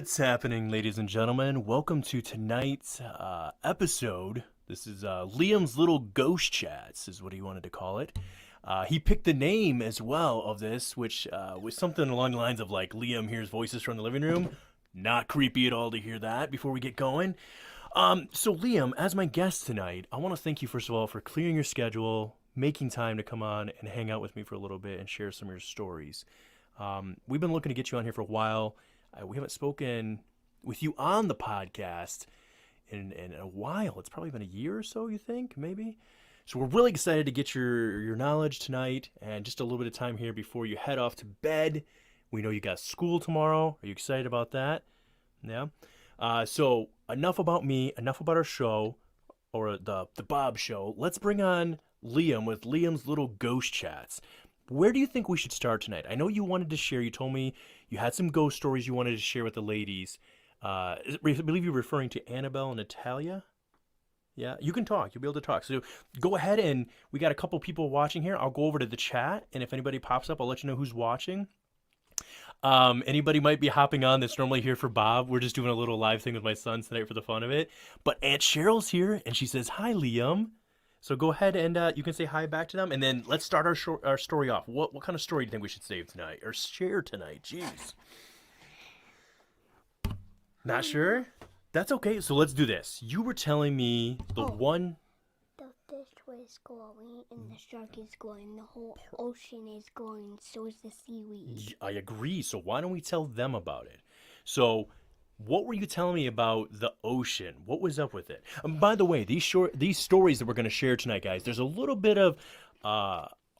What's happening, ladies and gentlemen? Welcome to tonight's episode. This is Liam's Little Ghost Chats, is what he wanted to call it. He picked the name as well of this, which was something along the lines of like, Liam hears voices from the living room. Not creepy at all to hear that before we get going. So Liam, as my guest tonight, I want to thank you first of all for clearing your schedule, making time to come on and hang out with me for a little bit and share some of your stories. We've been looking to get you on here for a while. We haven't spoken with you on the podcast in a while. It's probably been a year or so, you think, maybe? So we're really excited to get your knowledge tonight and just a little bit of time here before you head off to bed. We know you got school tomorrow. Are you excited about that? Yeah? So enough about me, enough about our show, or the Bob Show. Let's bring on Liam with Liam's Little Ghost Chats. Where do you think we should start tonight? I know you wanted to share. You told me you had some ghost stories you wanted to share with the ladies. I believe you're referring to Annabelle and Natalia. Yeah, you can talk. You'll be able to talk. So go ahead, and we got a couple people watching here. I'll go over to the chat, and if anybody pops up, I'll let you know who's watching. Anybody might be hopping on that's normally here for Bob. We're just doing a little live thing with my son tonight for the fun of it. But Aunt Cheryl's here, and she says, "Hi, Liam." So go ahead and you can say hi back to them, and then let's start our story off. What kind of story do you think we should save tonight or share tonight? Jeez. Not sure? That's okay. So let's do this. You were telling me the fish was glowing and the shark is glowing. The whole ocean is glowing. So is the seaweed. I agree. So why don't we tell them about it? So what were you telling me about the ocean? What was up with it? By the way, these stories that we're going to share tonight, guys, there's a little bit of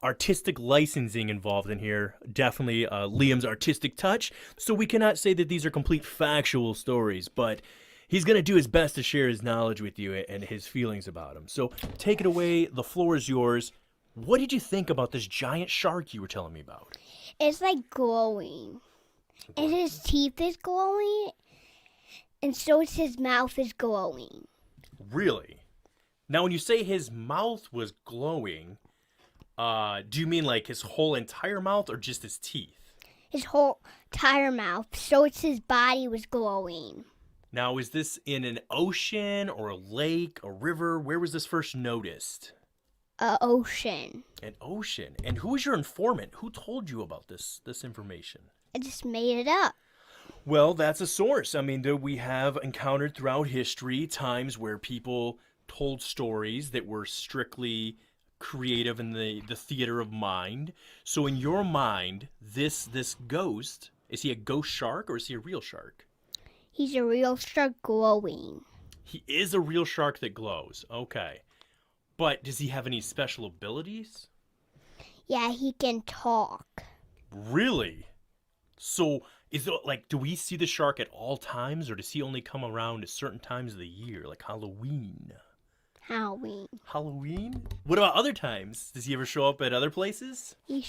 artistic licensing involved in here. Definitely Liam's artistic touch. So we cannot say that these are complete factual stories, but he's going to do his best to share his knowledge with you and his feelings about them. So take it away. The floor is yours. What did you think about this giant shark you were telling me about? It's like glowing. And his teeth is glowing. And so is his mouth is glowing. Really? Now, when you say his mouth was glowing, do you mean like his whole entire mouth or just his teeth? His whole entire mouth. So it's his body was glowing. Now, is this in an ocean or a lake, a river? Where was this first noticed? Ocean. An ocean. And who was your informant? Who told you about this information? I just made it up. Well, that's a source. I mean, we have encountered throughout history times where people told stories that were strictly creative in the theater of mind. So in your mind, this ghost, is he a ghost shark or is he a real shark? He's a real shark glowing. He is a real shark that glows. Okay. But does he have any special abilities? Yeah, he can talk. Really? So is it like, do we see the shark at all times, or does he only come around at certain times of the year, like Halloween? Halloween? What about other times? Does he ever show up at other places? He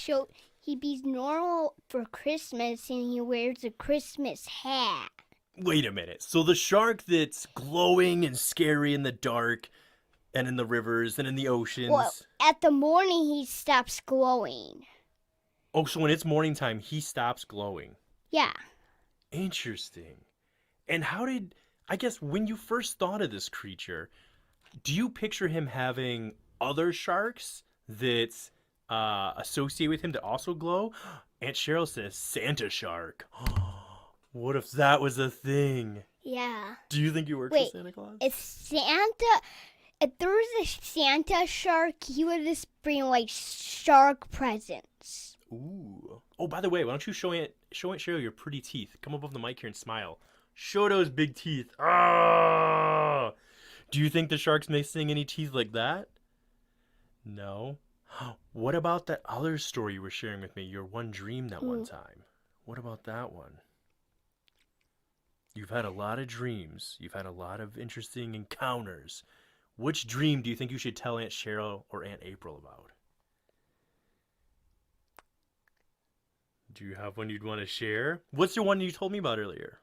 be normal for Christmas and he wears a Christmas hat. Wait a minute. So the shark that's glowing and scary in the dark and in the rivers and in the oceans. Well, at the morning he stops glowing. Oh, so when it's morning time, he stops glowing. Yeah. Interesting. And I guess when you first thought of this creature, do you picture him having other sharks that associate with him that also glow? Aunt Cheryl says Santa shark. What if that was a thing? Yeah. Do you think he works for Santa Claus? If there was a Santa shark, he would just bring like shark presents. Ooh. Oh, by the way, why don't you show Aunt Cheryl your pretty teeth? Come above the mic here and smile. Show those big teeth. Ah! Do you think the shark's missing any teeth like that? No. What about that other story you were sharing with me? Your one dream that one time. What about that one? You've had a lot of dreams. You've had a lot of interesting encounters. Which dream do you think you should tell Aunt Cheryl or Aunt April about? Do you have one you'd want to share? What's the one you told me about earlier?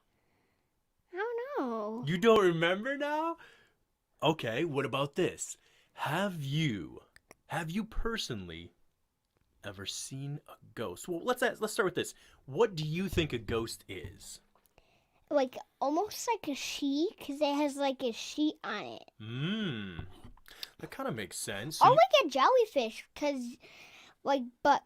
I don't know. You don't remember now? Okay, what about this? Have you personally ever seen a ghost? Well, let's start with this. What do you think a ghost is? like almost like a sheet because it has like a sheet on it. That kind of makes sense. Or like a jellyfish because but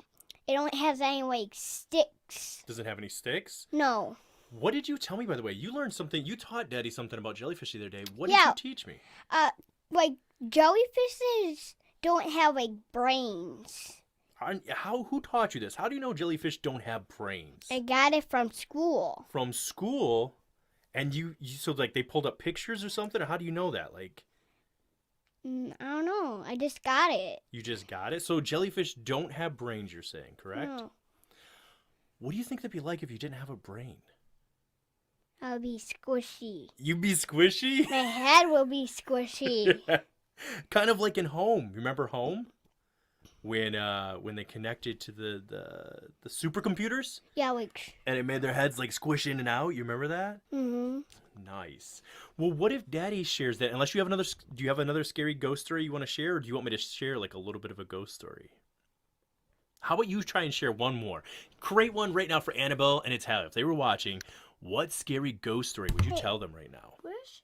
it don't have any like sticks. Does it have any sticks? No. What did you tell me, by the way? You learned something. You taught Daddy something about jellyfish the other day. What did Yeah. you teach me? Like jellyfishes don't have like brains. Who taught you this? How do you know jellyfish don't have brains? I got it from school. From school? And so like they pulled up pictures or something? Or how do you know that? Like, I don't know. I just got it. you just got it? So jellyfish don't have brains, you're saying, correct? No. What do you think that'd be like if you didn't have a brain? I'll be squishy. You'd be squishy? My head will be squishy. Kind of like in Home. Remember Home? When they connected to the supercomputers? Yeah, like. And it made their heads like squish in and out. You remember that? Mhm. Nice. Well, what if Daddy shares that? Unless you have do you have another scary ghost story you want to share, or do you want me to share like a little bit of a ghost story? How about you try and share one more? Create one right now for Annabelle and Natalia. If they were watching, what scary ghost story would you tell them right now? Where is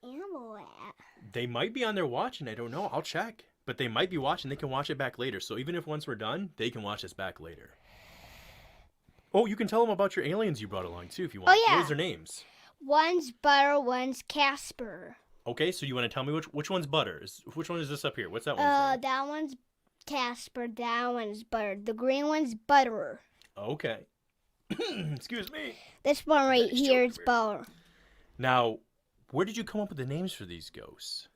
Annabelle at? They might be on there watching. I don't know. I'll check. But they might be watching. They can watch it back later. So even if once we're done, they can watch this back later. Oh, you can tell them about your aliens you brought along too if you want. Oh, yeah. What is their names? One's Butter, one's Casper. Okay, so you want to tell me which one's Butter? Which one is this up here? What's that one's name? That one's Casper, that one's Butter. The green one's Butter. Okay. Excuse me. This one right here is Butter. Now, where did you come up with the names for these ghosts?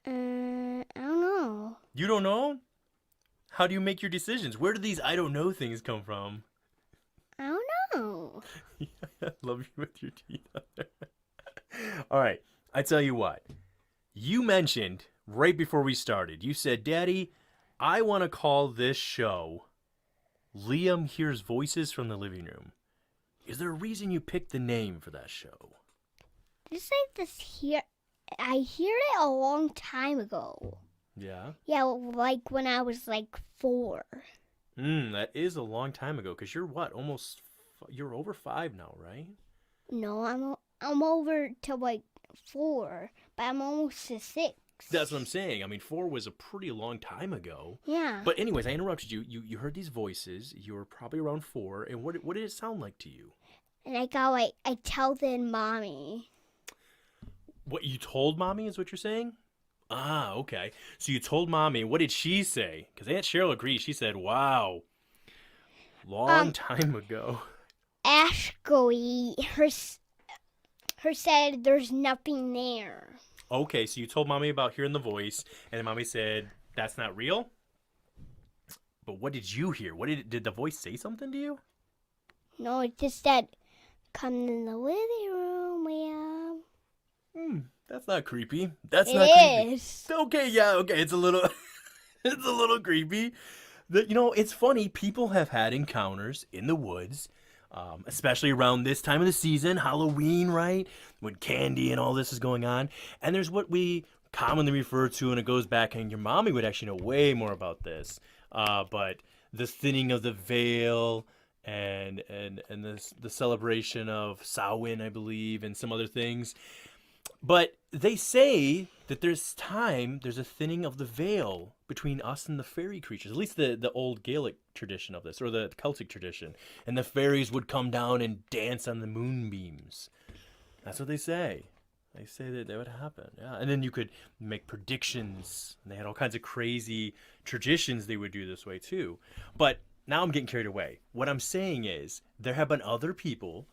I don't know. You don't know? How do you make your decisions? Where do these I don't know things come from? I don't know. I love you with your teeth on there. All right, I tell you what. You mentioned right before we started, you said, Daddy, I want to call this show Liam Hears Voices from the Living Room. Is there a reason you picked the name for that show? Just like this here. I heard it a long time ago. Yeah? Yeah, like when I was like 4. That is a long time ago, because you're what? You're over 5 now, right? No, I'm over to like 4, but I'm almost to 6. That's what I'm saying. I mean, 4 was a pretty long time ago. Yeah. But anyways, I interrupted you. You heard these voices. You were probably around 4. And what did it sound like to you? And I tell them Mommy. What, you told Mommy is what you're saying? Ah, okay. So you told Mommy. What did she say? Because Aunt Cheryl agrees. She said, wow. Long time ago. Ashgoey, her said there's nothing there. Okay, so you told Mommy about hearing the voice, and then Mommy said, that's not real? But what did you hear? Did the voice say something to you? No, it just said, come in the living room, Liam. That's not creepy. That's It not creepy. is. Okay, yeah, okay. It's a little it's a little creepy. It's funny. People have had encounters in the woods, especially around this time of the season, Halloween, right? When candy and all this is going on. And there's what we commonly refer to, and it goes back, and your mommy would actually know way more about this. But the thinning of the veil and the celebration of Samhain, I believe, and some other things. But they say that there's a thinning of the veil between us and the fairy creatures, at least the old Gaelic tradition of this, or the Celtic tradition. And the fairies would come down and dance on the moonbeams. That's what they say. They say that would happen. Yeah. And then you could make predictions. And they had all kinds of crazy traditions they would do this way too. But now I'm getting carried away. What I'm saying is there have been other people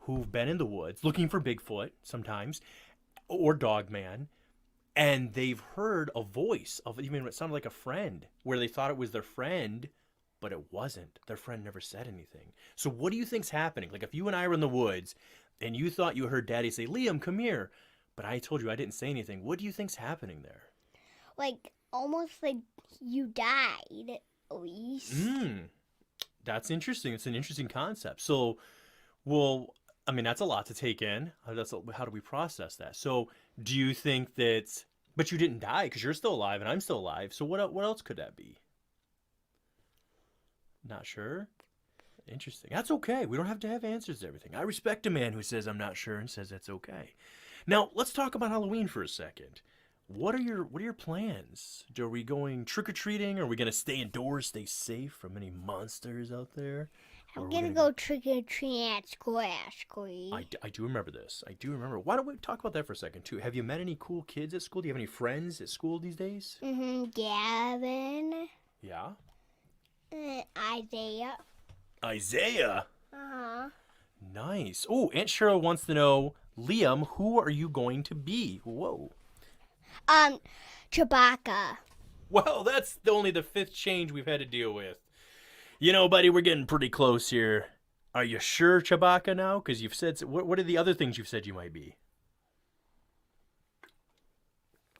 who've been in the woods looking for Bigfoot sometimes, or Dogman, and they've heard a voice of even what sounded like a friend, where they thought it was their friend, but it wasn't. Their friend never said anything. So what do you think's happening? Like if you and I were in the woods and you thought you heard Daddy say, Liam, come here, but I told you I didn't say anything, what do you think's happening there? Like almost like you died, Elise. That's interesting. It's an interesting concept. So, well, I mean, that's a lot to take in. How do we process that? So do you think that, but you didn't die because you're still alive and I'm still alive. So what else could that be? Not sure. Interesting. That's okay. We don't have to have answers to everything. I respect a man who says I'm not sure and says that's okay. Now, let's talk about Halloween for a second. What are your plans? Are we going trick or treating? Are we gonna stay indoors, stay safe from any monsters out there? Or I'm are we gonna go trick or treating at school, Ashley. I do remember this. I do remember. Why don't we talk about that for a second too? Have you met any cool kids at school? Do you have any friends at school these days? Gavin. Yeah. Isaiah. Isaiah. Uh-huh. Nice. Oh, Aunt Cheryl wants to know, Liam, who are you going to be? Whoa. Chewbacca. Well, that's only the fifth change we've had to deal with. You know, buddy, we're getting pretty close here. Are you sure Chewbacca now? Because you've said... What are the other things you've said you might be?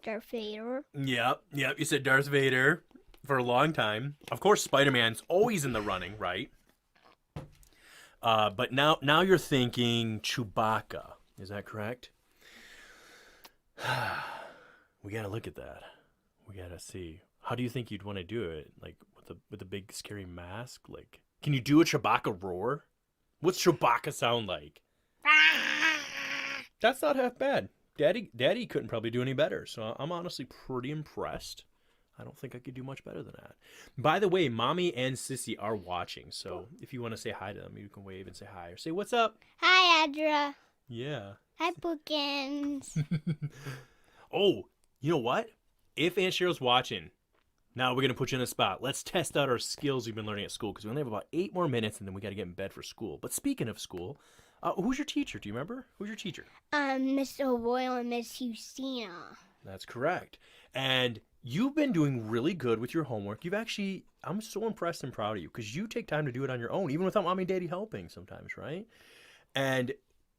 Darth Vader. Yep. You said Darth Vader for a long time. Of course, Spider-Man's always in the running, right? But now you're thinking Chewbacca. Is that correct? We gotta look at that. We gotta see. How do you think you'd want to do it? Like with a big scary mask? Like, can you do a Chewbacca roar? What's Chewbacca sound like? That's not half bad. Daddy couldn't probably do any better. So I'm honestly pretty impressed. I don't think I could do much better than that. By the way, Mommy and Sissy are watching. So if you want to say hi to them, you can wave and say hi or say, what's up? Hi, Adra. Yeah. Hi, Bookins. Oh, you know what? If Aunt Cheryl's watching, now we're going to put you in a spot. Let's test out our skills we've been learning at school because we only have about 8 more minutes and then we got to get in bed for school. But speaking of school, who's your teacher? Do you remember? Who's your teacher? Miss O'Royal and Miss Justina. That's correct. And you've been doing really good with your homework. I'm so impressed and proud of you because you take time to do it on your own, even without Mommy and Daddy helping sometimes, right? And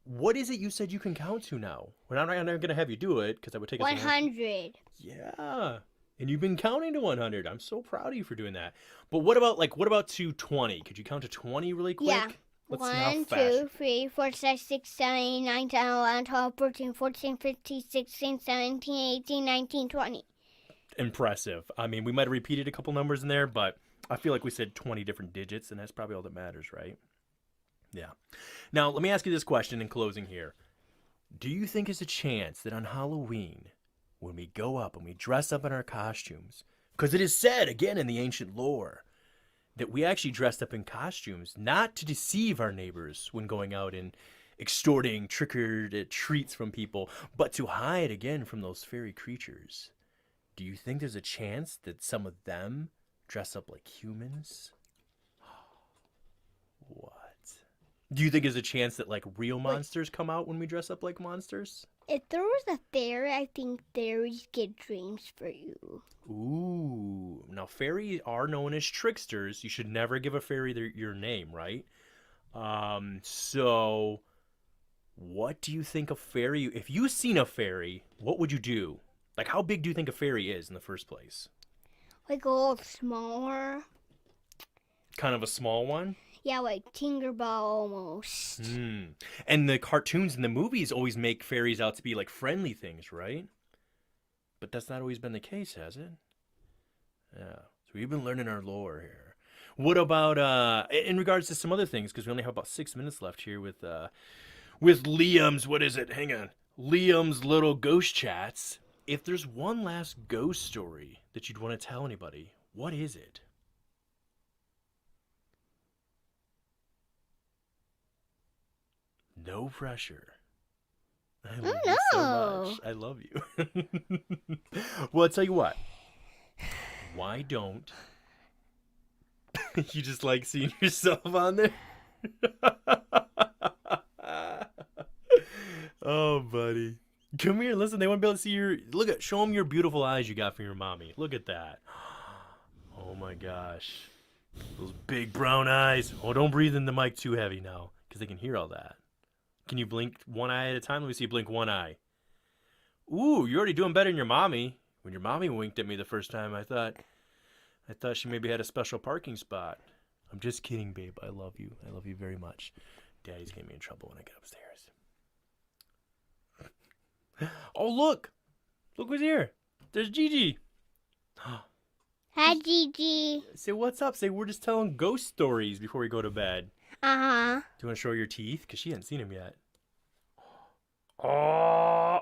what is it you said you can count to now? We're not going to have you do it because that would take us 100. Yeah. And you've been counting to 100. I'm so proud of you for doing that. But what about to 20? Could you count to 20 really quick? Yeah. Let's see how 1, fast. 2, 3, 4, 5, 6, 7, 8, 9, 10, 11, 12, 13, 14, 15, 16, 17, 18, 19, 20. Impressive. I mean, we might have repeated a couple numbers in there, but I feel like we said 20 different digits, and that's probably all that matters, right? Yeah. Now, let me ask you this question in closing here. Do you think there's a chance that on Halloween, when we go up and we dress up in our costumes, because it is said, again, in the ancient lore, that we actually dressed up in costumes not to deceive our neighbors when going out and extorting trick-or-treats from people, but to hide, again, from those fairy creatures? Do you think there's a chance that some of them dress up like humans? What? Do you think there's a chance that like real monsters come out when we dress up like monsters? If there was a fairy, I think fairies get dreams for you. Ooh. Now, fairies are known as tricksters. You should never give a fairy your name, right? So what do you think a fairy... If you've seen a fairy, what would you do? Like, how big do you think a fairy is in the first place? Like a little smaller. Kind of a small one? Yeah, like Tinkerbell almost. And the cartoons and the movies always make fairies out to be like friendly things, right? But that's not always been the case, has it? Yeah. So we've been learning our lore here. What about in regards to some other things? Because we only have about 6 minutes left here with Liam's. What is it? Hang on. Liam's little ghost chats. If there's one last ghost story that you'd want to tell anybody, what is it? No pressure. I love you so much. I love you. Well, I'll tell you what. Why don't you just like seeing yourself on there? Oh, buddy. Come here, listen. They want to be able to see your... Show them your beautiful eyes you got from your mommy. Look at that. Oh, my gosh. Those big brown eyes. Oh, don't breathe in the mic too heavy now, because they can hear all that. Can you blink one eye at a time? Let me see you blink one eye. Ooh, you're already doing better than your mommy. When your mommy winked at me the first time, I thought she maybe had a special parking spot. I'm just kidding, babe. I love you. I love you very much. Daddy's getting me in trouble when I get upstairs. Oh, look. Look who's here. There's Gigi. Hi, Gigi. Say what's up. Say we're just telling ghost stories before we go to bed. Uh-huh. Do you want to show her your teeth? Because she hasn't seen them yet. Oh.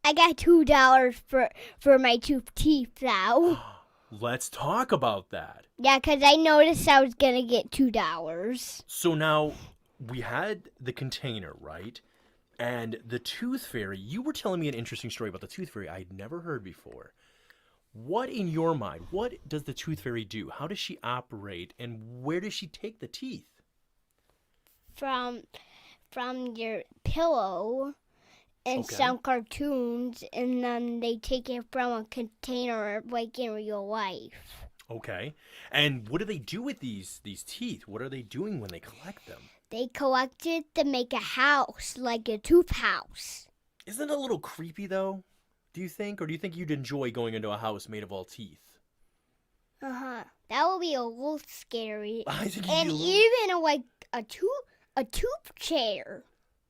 I got $2 for my two teeth now. Let's talk about that. Yeah, 'cause I noticed I was going to get $2. So now we had the container, right? And the tooth fairy, you were telling me an interesting story about the tooth fairy I'd never heard before. What, in your mind, what does the tooth fairy do? How does she operate, and where does she take the teeth? From your pillow in Okay. some cartoons, and then they take it from a container like in real life. Okay. And what do they do with these teeth? What are they doing when they collect them? They collect it to make a house, like a tooth house. Isn't it a little creepy, though? Do you think? Or do you think you'd enjoy going into a house made of all teeth? Uh-huh. That would be a little scary. I think you'd And be a little... even like a tooth chair.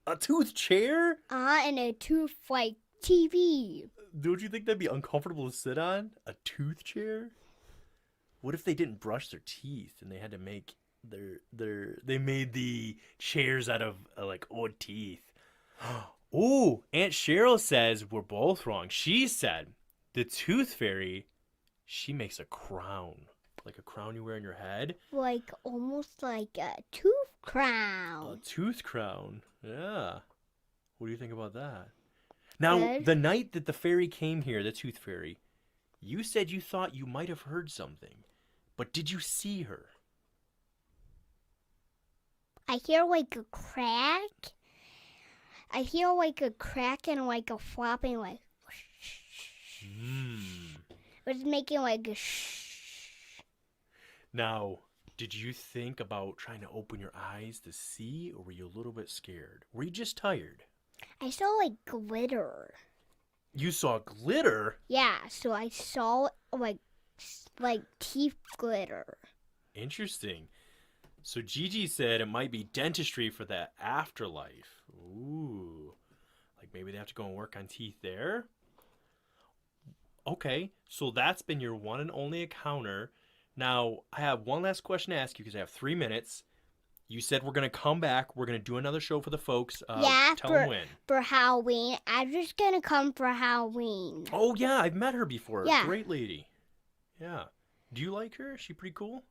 A tooth chair? And a tooth like TV. Don't you think that'd be uncomfortable to sit on? A tooth chair? What if they didn't brush their teeth and they had to make they made the chairs out of like old teeth? Ooh, Aunt Cheryl says we're both wrong. She said the tooth fairy, she makes a crown. Like a crown you wear on your head. Like almost like a tooth A crown. tooth crown. Yeah. What do you think about that? Now, Good. the night that the fairy came here, the tooth fairy, you said you thought you might have heard something. But did you see her? I hear like a crack. I hear like a crack and like a flopping like. It was making like a shh. Now, did you think about trying to open your eyes to see, or were you a little bit scared? Were you just tired? I saw like glitter. You saw glitter? Yeah, so I saw like teeth glitter. Interesting. So Gigi said it might be dentistry for that afterlife. Ooh. Like maybe they have to go and work on teeth there? Okay, so that's been your one and only encounter. Now, I have one last question to ask you because I have 3 minutes. You said we're going to come back. We're going to do another show for the folks. Yeah, Tell them when. for Halloween. I'm just gonna come for Halloween. Oh, yeah, I've met her before. Yeah. Great lady. Yeah. Do you like her? Is she pretty cool?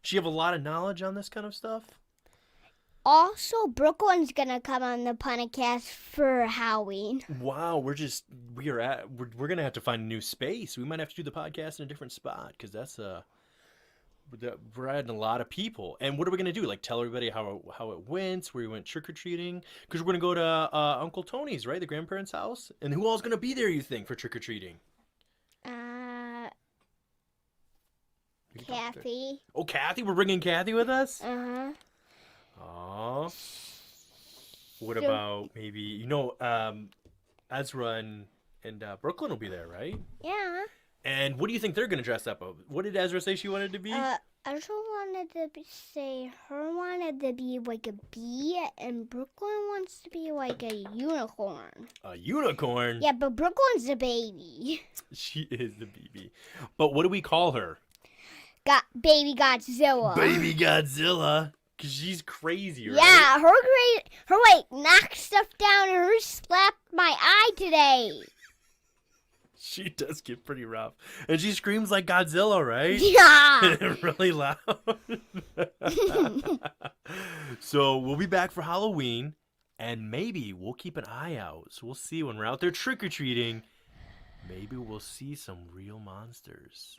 She have a lot of knowledge on this kind of stuff? Also, Brooklyn's gonna come on the podcast for Halloween. Wow, we're gonna have to find a new space. We might have to do the podcast in a different spot because we're adding a lot of people. And what are we gonna do? Like tell everybody how it went, where we went trick or treating? Because we're gonna go to Uncle Tony's, right, the grandparents' house. And who all's gonna be there? You think for trick or treating? Kathy. Oh, Kathy, we're bringing Kathy with us. Uh-huh. Oh. What So- about maybe Ezra and Brooklyn will be there, right? Yeah. And what do you think they're gonna dress up of? What did Ezra say she wanted to be? Ezra wanted to say her wanted to be like a bee, and Brooklyn wants to be like a unicorn. A unicorn. Yeah, but Brooklyn's a baby. She is the baby. But what do we call her? Got baby Godzilla. Baby Godzilla. Cause she's crazy, right? Yeah, her like knocked stuff down and her slapped my eye today. She does get pretty rough. And she screams like Godzilla, right? Yeah. Really loud. So we'll be back for Halloween, and maybe we'll keep an eye out. So we'll see when we're out there trick-or-treating. Maybe we'll see some real monsters.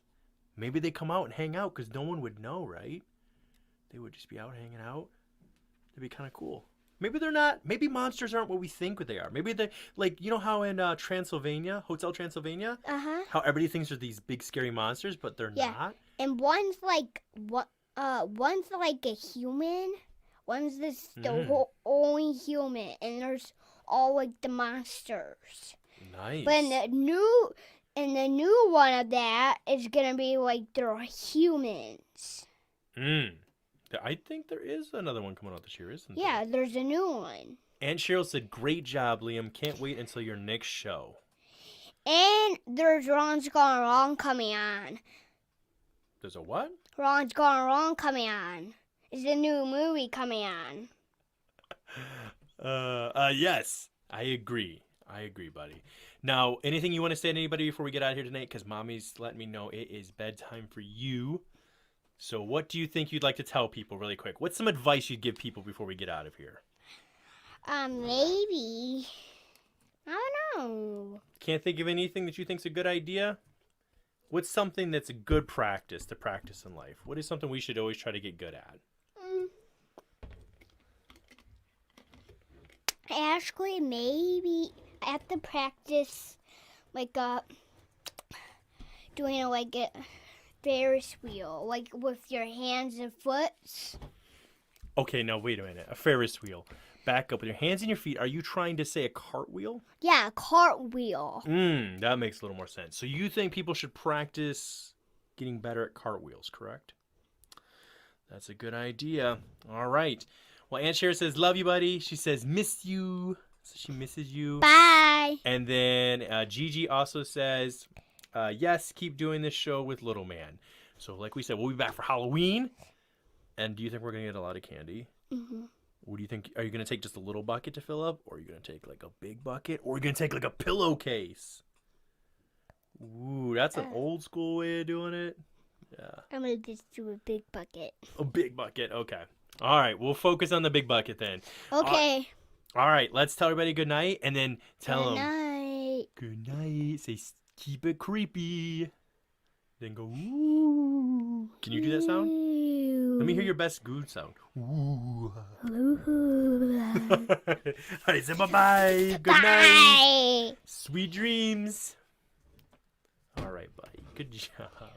Maybe they come out and hang out because no one would know, right? They would just be out hanging out. That'd be kind of cool. Maybe they're not. Maybe monsters aren't what we think they are. Maybe they're like, you know how in Transylvania, Hotel Transylvania, how everybody thinks they're these big scary monsters, but they're not. And one's like a human. One's the only human, and there's all like the monsters. Nice. But in the new one of that is gonna be like they're humans. I think there is another one coming out this year, isn't there? Yeah, there's a new one. Aunt Cheryl said, "Great job, Liam. Can't wait until your next show." And there's Ron's Gone Wrong coming on. There's a what? Ron's Gone Wrong coming on. It's a new movie coming on. Yes. I agree, buddy. Now, anything you want to say to anybody before we get out of here tonight? Because Mommy's letting me know it is bedtime for you. So what do you think you'd like to tell people really quick? What's some advice you'd give people before we get out of here? Maybe. I don't know. Can't think of anything that you think's a good idea? What's something that's a good practice to practice in life? What is something we should always try to get good at? Actually, maybe I have to practice doing like a Ferris wheel, like with your hands and foot. Okay, now wait a minute. A Ferris wheel. Back up with your hands and your feet. Are you trying to say a cartwheel? Yeah, a cartwheel. That makes a little more sense. So you think people should practice getting better at cartwheels, correct? That's a good idea. All right. Well, Aunt Cher says, love you, buddy. She says, miss you. So she misses you. Bye. And then Gigi also says, yes, keep doing this show with Little Man. So like we said, we'll be back for Halloween. And do you think we're going to get a lot of candy? Mm-hmm. What do you think? Are you going to take just a little bucket to fill up? Or are you going to take like a big bucket? Or are you going to take like a pillowcase? Ooh, that's an old school way of doing it. Yeah. I'm going to just do a big bucket. A big bucket. Okay. All right. We'll focus on the big bucket then. Okay. All right. Let's tell everybody good night and then tell them. Good night. Good night. Say, keep it creepy. Then go, ooh. Can you do that sound? Let me hear your best good sound. Ooh. All right. Say bye-bye. Good night. Bye. Sweet dreams. All right, buddy. Good job.